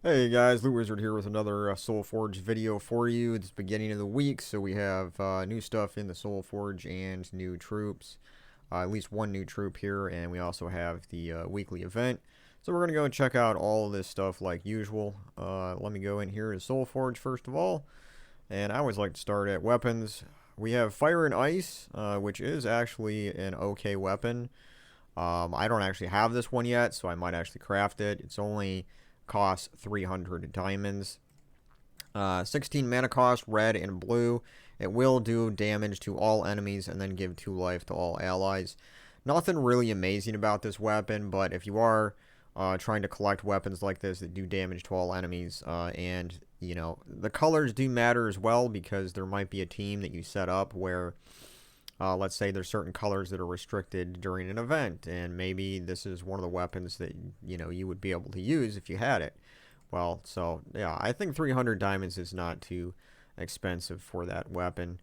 Hey guys, LootWizard here with another Soulforge video for you. It's beginning of the week, so we have new stuff in the Soulforge and new troops. At least one new troop here, and we also have the weekly event. So we're going to go and check out all of this stuff like usual. Let me go in here to Soulforge first of all, and I always like to start at weapons. We have Fire and Ice, which is actually an okay weapon. I don't actually have this one yet, so I might actually craft it. It's only costs 300 diamonds. 16 mana cost, red and blue. It will do damage to all enemies and then give 2 life to all allies. Nothing really amazing about this weapon, but if you are trying to collect weapons like this that do damage to all enemies, and you know, the colors do matter as well, because there might be a team that you set up where let's say there's certain colors that are restricted during an event, and maybe this is one of the weapons that you would be able to use if you had it. Well, so yeah, I think 300 diamonds is not too expensive for that weapon.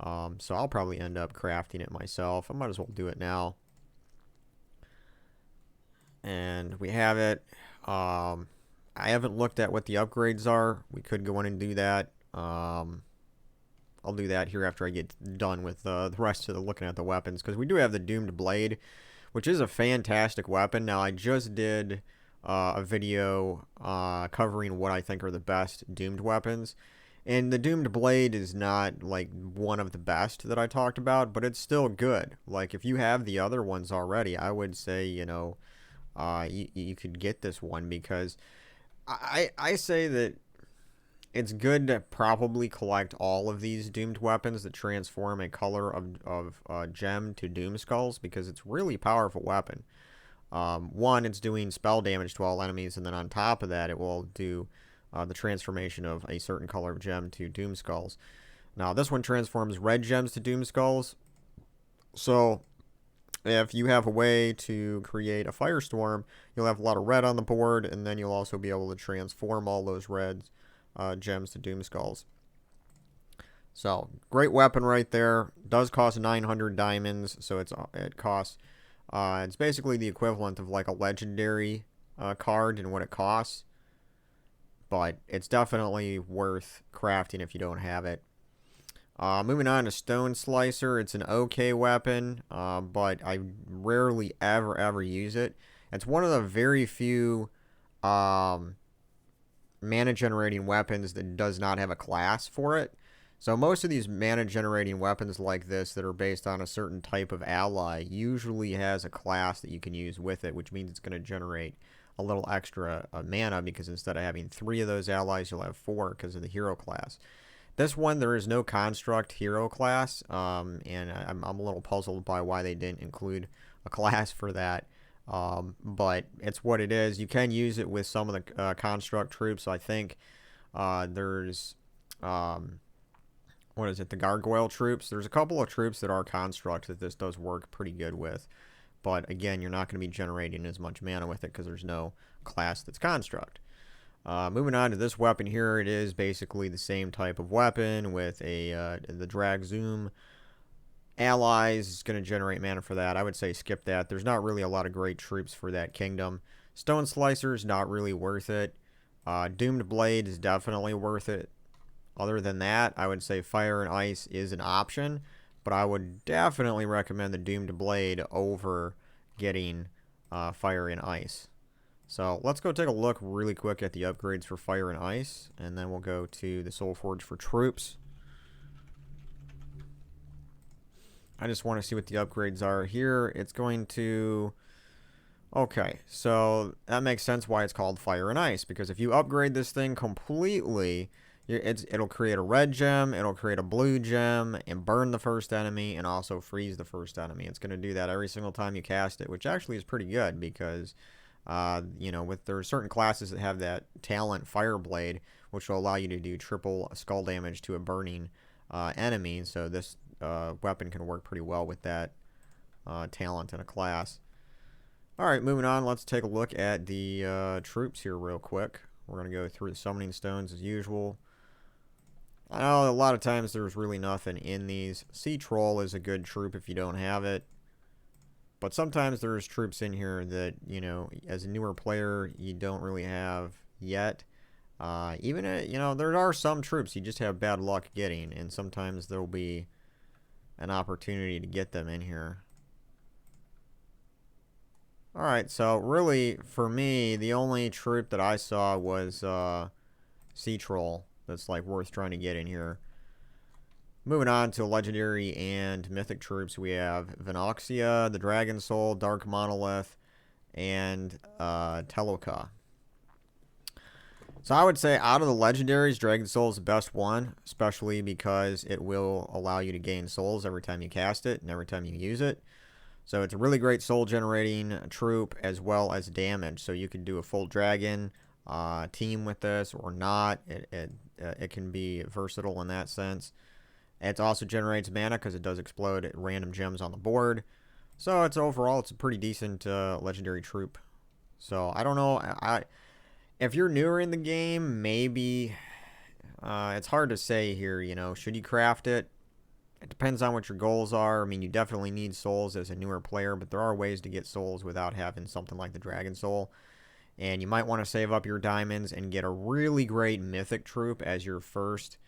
So I'll probably end up crafting it myself. I might as well do it now. And we have it. I haven't looked at what the upgrades are. We could go in and do that. I'll do that here after I get done with the rest of the looking at the weapons, because we do have the Doomed Blade, which is a fantastic weapon. Now, I just did a video covering what I think are the best Doomed weapons, and the Doomed Blade is not like one of the best that I talked about, but it's still good. Like, if you have the other ones already, I would say, you could get this one, because I say that it's good to probably collect all of these doomed weapons that transform a color of gem to doom skulls, because it's really powerful weapon. One, it's doing spell damage to all enemies, and then on top of that, it will do the transformation of a certain color of gem to doom skulls. Now, this one transforms red gems to doom skulls. So, if you have a way to create a firestorm, you'll have a lot of red on the board, and then you'll also be able to transform all those reds gems to doom skulls. So great weapon right there. Does cost 900 diamonds, so it costs it's basically the equivalent of like a legendary card and what it costs, but it's definitely worth crafting if you don't have it. Moving on to Stone Slicer, it's an okay weapon, but I rarely ever use it. It's one of the very few mana generating weapons that does not have a class for it. So most of these mana generating weapons like this that are based on a certain type of ally usually has a class that you can use with it, which means it's going to generate a little extra mana, because instead of having 3 of those allies, you'll have 4 because of the hero class. This one, there is no construct hero class, and I'm a little puzzled by why they didn't include a class for that. But it's what it is. You can use it with some of the construct troops. I think there's what is it? The gargoyle troops. There's a couple of troops that are construct that this does work pretty good with. But again, you're not going to be generating as much mana with it because there's no class that's construct. Moving on to this weapon here, it is basically the same type of weapon with the drag zoom allies. Is going to generate mana for that. I would say skip that. There's not really a lot of great troops for that kingdom. Stone Slicer is not really worth it. Doomed Blade is definitely worth it. Other than that, I would say Fire and Ice is an option, but I would definitely recommend the Doomed Blade over getting Fire and Ice. So let's go take a look really quick at the upgrades for Fire and Ice, and then we'll go to the Soulforge for troops. I just want to see what the upgrades are here. It's going to... Okay, so that makes sense why it's called Fire and Ice, because if you upgrade this thing completely, it'll create a red gem, it'll create a blue gem, and burn the first enemy, and also freeze the first enemy. It's going to do that every single time you cast it, which actually is pretty good, because there are certain classes that have that talent Fireblade, which will allow you to do triple skull damage to a burning enemy. So this weapon can work pretty well with that talent in a class. Alright, moving on, let's take a look at the troops here real quick. We're going to go through the summoning stones as usual. I know a lot of times there's really nothing in these. Sea Troll is a good troop if you don't have it. But sometimes there's troops in here that, as a newer player, you don't really have yet. Even, you know, there are some troops you just have bad luck getting, and sometimes there'll be an opportunity to get them in here. Alright, so really, for me, the only troop that I saw was Sea Troll that's like worth trying to get in here. Moving on to legendary and mythic troops, we have Venoxia, the Dragon Soul, Dark Monolith, and Teloka. So I would say out of the legendaries, Dragon Soul is the best one, especially because it will allow you to gain souls every time you cast it and every time you use it. So it's a really great soul generating troop as well as damage. So you can do a full dragon team with this or not. It can be versatile in that sense. It also generates mana because it does explode at random gems on the board. So it's overall, it's a pretty decent legendary troop. So I don't know. If you're newer in the game, maybe it's hard to say here. You know, should you craft it? It depends on what your goals are. I mean, you definitely need souls as a newer player, but there are ways to get souls without having something like the Dragon Soul. And you might want to save up your diamonds and get a really great mythic troop as your first,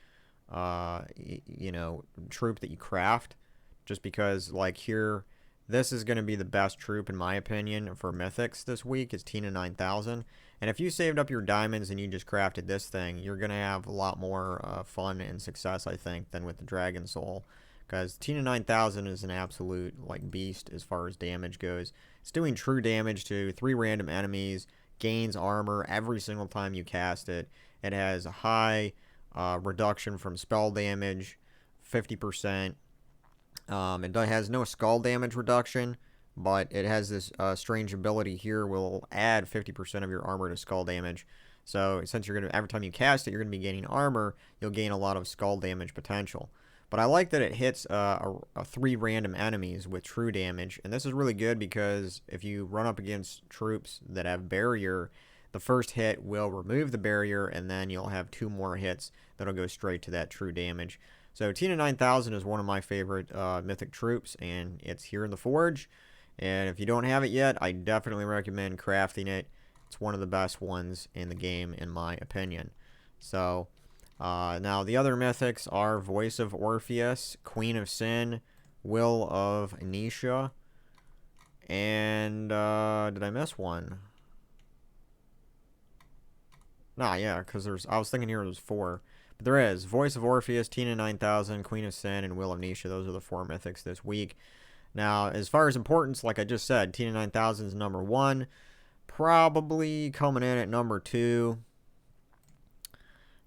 you know, troop that you craft. Just because, like here, this is going to be the best troop, in my opinion, for mythics this week is Tina-9000. And if you saved up your diamonds and you just crafted this thing, you're going to have a lot more fun and success, I think, than with the Dragon Soul. Because Tina-9000 is an absolute like beast as far as damage goes. It's doing true damage to 3 random enemies, gains armor every single time you cast it. It has a high reduction from spell damage, 50%. It has no skull damage reduction, but it has this strange ability here will add 50% of your armor to skull damage. So since you're going to, every time you cast it, you're going to be gaining armor, you'll gain a lot of skull damage potential. But I like that it hits 3 random enemies with true damage. And this is really good because if you run up against troops that have barrier, the first hit will remove the barrier, and then you'll have 2 more hits that'll go straight to that true damage. So Tina-9000 is one of my favorite mythic troops, and it's here in the Forge. And if you don't have it yet, I definitely recommend crafting it. It's one of the best ones in the game, in my opinion. So now the other mythics are Voice of Orpheus, Queen of Sin, Will of Anisha, and did I miss one? Nah, yeah, because I was thinking here there's 4. But there is Voice of Orpheus, Tina-9000, Queen of Sin, and Will of Anisha. Those are the 4 mythics this week. Now, as far as importance, like I just said, Tina-9000 is number 1. Probably coming in at number 2.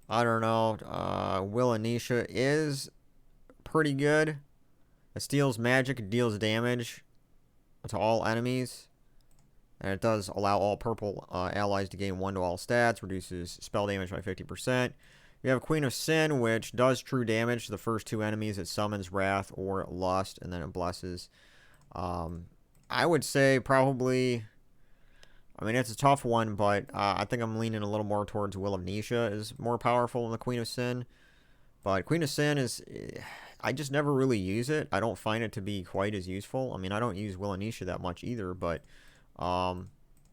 I don't know. Will of Anisha is pretty good. It steals magic, it deals damage to all enemies. And it does allow all purple allies to gain 1 to all stats, reduces spell damage by 50%. You have Queen of Sin, which does true damage to the first 2 enemies. It summons Wrath or Lust, and then it blesses. I would say probably, I mean, it's a tough one, but I think I'm leaning a little more towards Will of Anisha is more powerful than the Queen of Sin. But Queen of Sin is, I just never really use it. I don't find it to be quite as useful. I mean, I don't use Will of Anisha that much either, but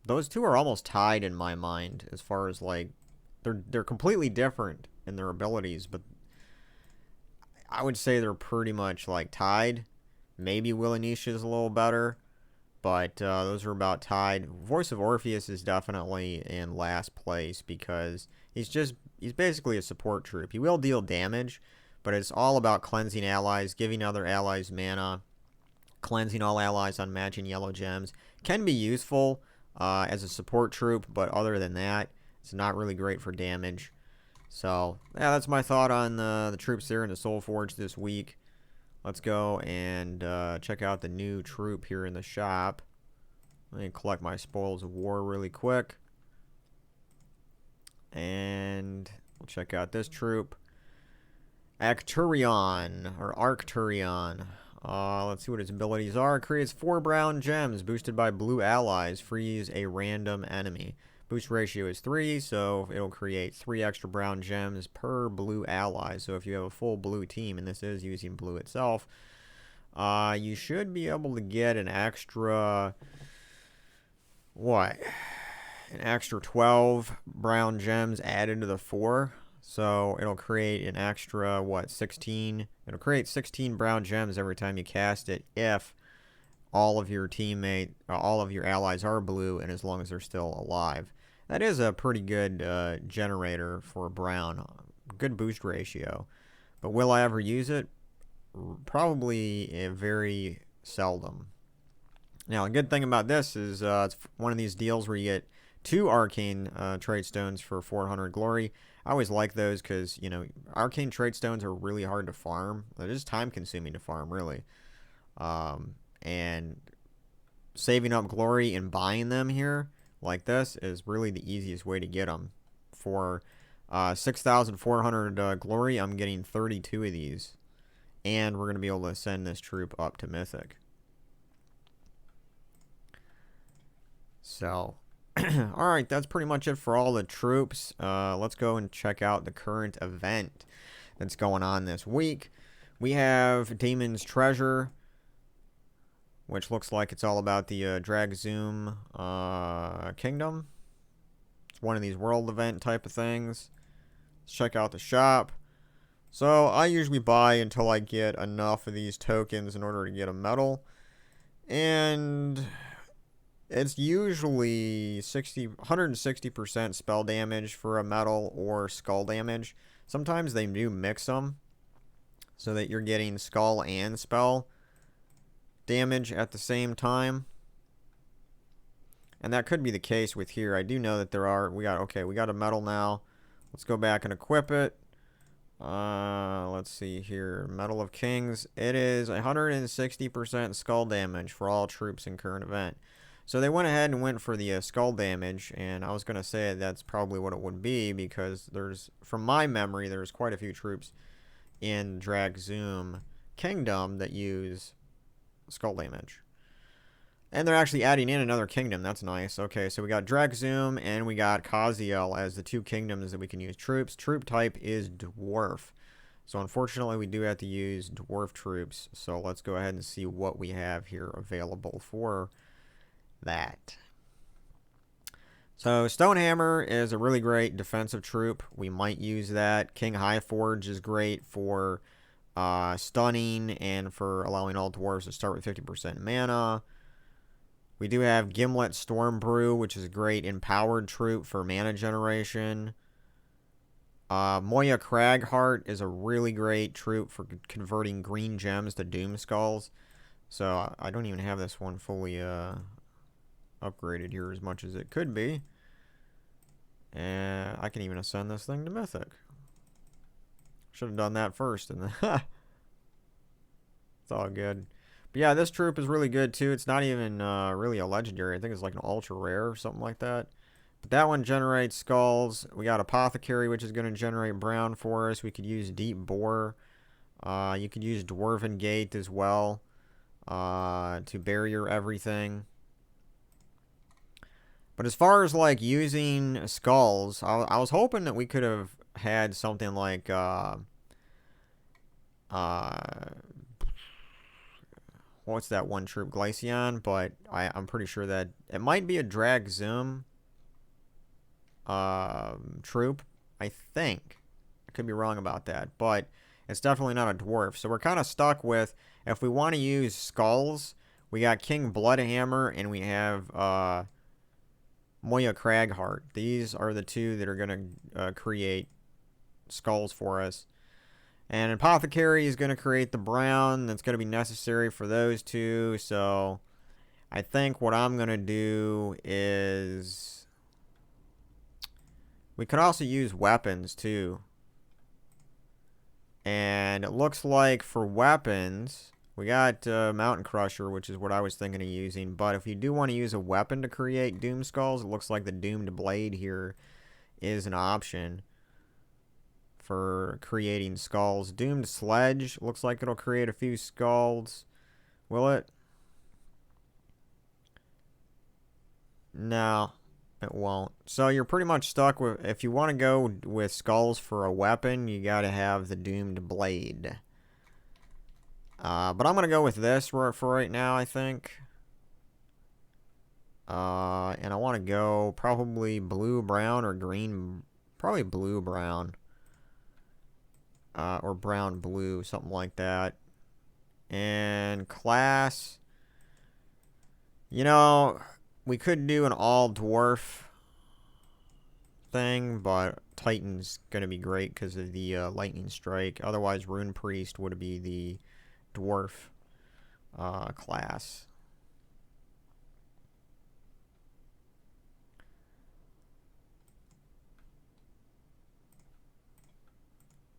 those 2 are almost tied in my mind as far as like, they're completely different in their abilities, but I would say they're pretty much like tied. Maybe Will of Anisha is a little better, but those are about tied. Voice of Orpheus is definitely in last place because he's basically a support troop. He will deal damage, but it's all about cleansing allies, giving other allies mana, cleansing all allies on matching yellow gems. Can be useful as a support troop, but other than that, it's not really great for damage. So, yeah, that's my thought on the troops there in the Soulforge this week. Let's go and check out the new troop here in the shop. Let me collect my spoils of war really quick. And we'll check out this troop. Arcturion, or Arcturion. Let's see what its abilities are. It creates 4 brown gems boosted by blue allies. Freeze a random enemy. Boost ratio is 3, so it'll create 3 extra brown gems per blue ally. So if you have a full blue team, and this is using blue itself, you should be able to get an extra, what? an extra 12 brown gems added to the 4. So it'll create an extra, what, 16? It'll create 16 brown gems every time you cast it if all of your all of your allies are blue, and as long as they're still alive. That is a pretty good generator for brown. Good boost ratio. But will I ever use it? Probably very seldom. Now, a good thing about this is it's one of these deals where you get 2 arcane trade stones for 400 glory. I always like those because, you know, arcane trade stones are really hard to farm. They're just time consuming to farm, really. And saving up glory and buying them here like this is really the easiest way to get them. For 6,400 glory, I'm getting 32 of these. And we're going to be able to send this troop up to Mythic. So, alright, that's pretty much it for all the troops. Let's go and check out the current event that's going on this week. We have Daemon's Treasure, which looks like it's all about the Drag Zoom Kingdom. It's one of these world event type of things. Let's check out the shop. So I usually buy until I get enough of these tokens in order to get a medal. And it's usually 160% spell damage for a medal or skull damage. Sometimes they do mix them so that you're getting skull and spell damage at the same time. And that could be the case with here. I do know that there are, we got a medal now. Let's go back and equip it. Let's see here. Medal of Kings. It is 160% skull damage for all troops in current event. So they went ahead and went for the skull damage, and I was going to say that's probably what it would be because there's, from my memory, there's quite a few troops in Drag Zoom Kingdom that use skull damage. And they're actually adding in another kingdom. That's nice. Okay, so we got Drag Zoom and we got Kaziel as the 2 kingdoms that we can use troops. Troop type is dwarf. So unfortunately, we do have to use dwarf troops. So let's go ahead and see what we have here available for that. So Stonehammer is a really great defensive troop. We might use that. King Highforge is great for stunning and for allowing all dwarves to start with 50% mana. We do have Gimlet Stormbrew, which is a great empowered troop for mana generation. Moya Cragheart is a really great troop for converting green gems to Doom Skulls. So I don't even have this one fully upgraded here as much as it could be. And I can even ascend this thing to Mythic. Should have done that first. And then it's all good. But yeah, this troop is really good too. It's not even really a legendary. I think it's like an ultra rare or something like that. But that one generates skulls. We got Apothecary, which is going to generate brown for us. We could use Deep Bore. You could use Dwarven Gate as well to barrier everything. But as far as like using skulls, I was hoping that we could have had something like what's that one troop, Glaceon, but I'm pretty sure that it might be a Drag Zoom troop, I think. I could be wrong about that, but it's definitely not a dwarf. So we're kind of stuck with, if we want to use skulls, we got King Bloodhammer and we have Moya Cragheart. These are the 2 that are going to create skulls for us. And Apothecary is going to create the brown that's going to be necessary for those 2. So I think what I'm going to do is, we could also use weapons too. And it looks like for weapons, we got Mountain Crusher, which is what I was thinking of using. But if you do want to use a weapon to create Doom Skulls, it looks like the Doomed Blade here is an option for creating skulls. Doomed Sledge looks like it'll create a few skulls. Will it? No, it won't. So you're pretty much stuck with, if you want to go with skulls for a weapon, you got to have the Doomed Blade. But I'm going to go with this for right now, I think. And I want to go probably blue, brown, or green. Probably blue, brown. Or brown, blue, something like that. And class. You know, we could do an all dwarf thing, but Titan's going to be great because of the lightning strike. Otherwise, Rune Priest would be the dwarf class.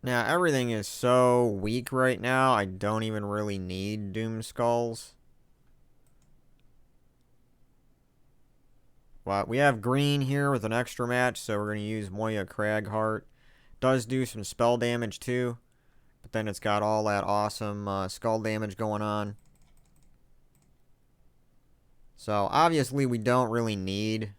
Now, everything is so weak right now, I don't even really need Doom Skulls. But we have green here with an extra match, so we're going to use Moya Cragheart. Does do some spell damage too, but then it's got all that awesome skull damage going on. So, obviously, we don't really need...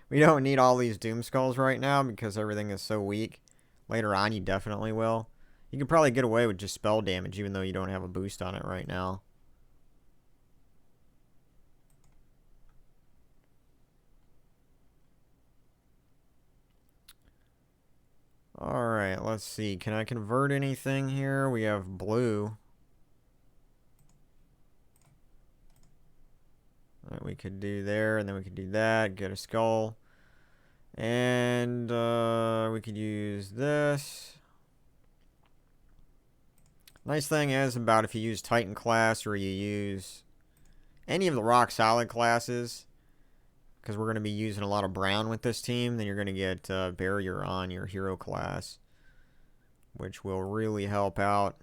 we don't need all these Doom Skulls right now because everything is so weak. Later on, you definitely will. You can probably get away with just spell damage, even though you don't have a boost on it right now. Alright, let's see. Can I convert anything here? We have blue. That we could do there, and then we could do that, get a skull. And we could use this. Nice thing is about if you use Titan class or you use any of the rock solid classes, because we're going to be using a lot of brown with this team, then you're going to get barrier on your hero class, which will really help out.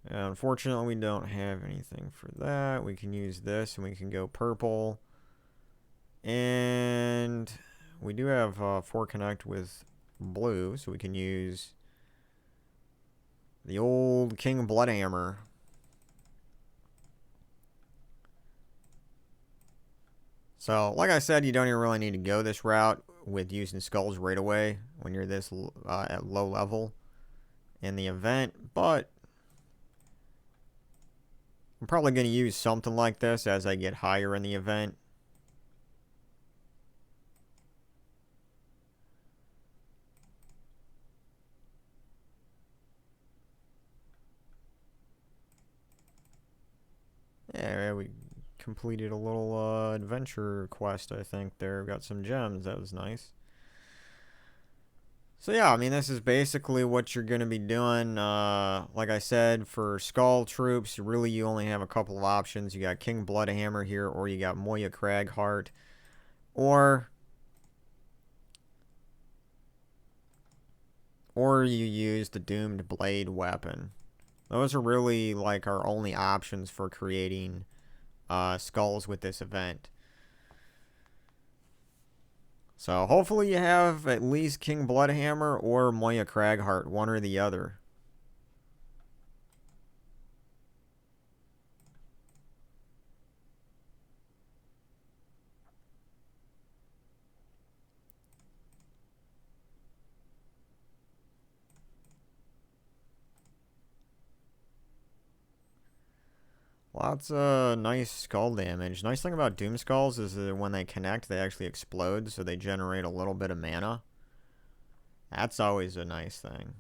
Unfortunately, we don't have anything for that. We can use this, and we can go purple. And we do have 4 connect with blue, so we can use the old King Bloodhammer. So, like I said, you don't even really need to go this route with using skulls right away when you're this at low level in the event, but I'm probably going to use something like this as I get higher in the event. Yeah, we completed a little adventure quest, I think, there. Got some gems. That was nice. So, yeah, I mean, this is basically what you're going to be doing. Like I said, for Skull troops, really you only have a couple of options. You got King Bloodhammer here, or you got Moya Cragheart, or you use the Doomed Blade weapon. Those are really, like, our only options for creating skulls with this event. So hopefully you have at least King Bloodhammer or Moya Cragheart, one or the other. Lots of nice skull damage. Nice thing about Doom Skulls is that when they connect, they actually explode, so they generate a little bit of mana. That's always a nice thing.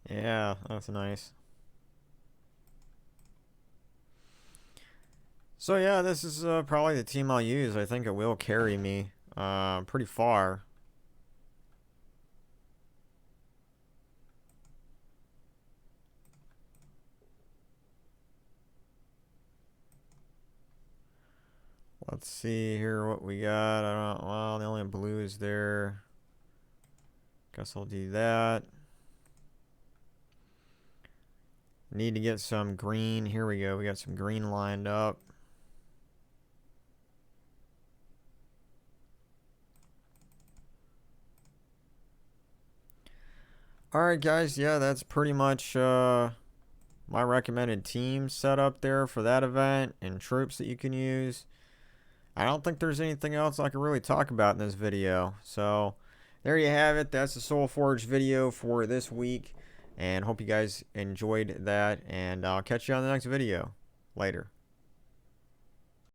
Yeah, that's nice. So yeah, this is probably the team I'll use. I think it will carry me pretty far. Let's see here what we got. I don't. Well, the only blue is there. Guess I'll do that. Need to get some green. Here we go. We got some green lined up. Alright, guys. Yeah, that's pretty much my recommended team setup there for that event and troops that you can use. I don't think there's anything else I can really talk about in this video. So there you have it. That's the Soulforge video for this week. And hope you guys enjoyed that. And I'll catch you on the next video. Later.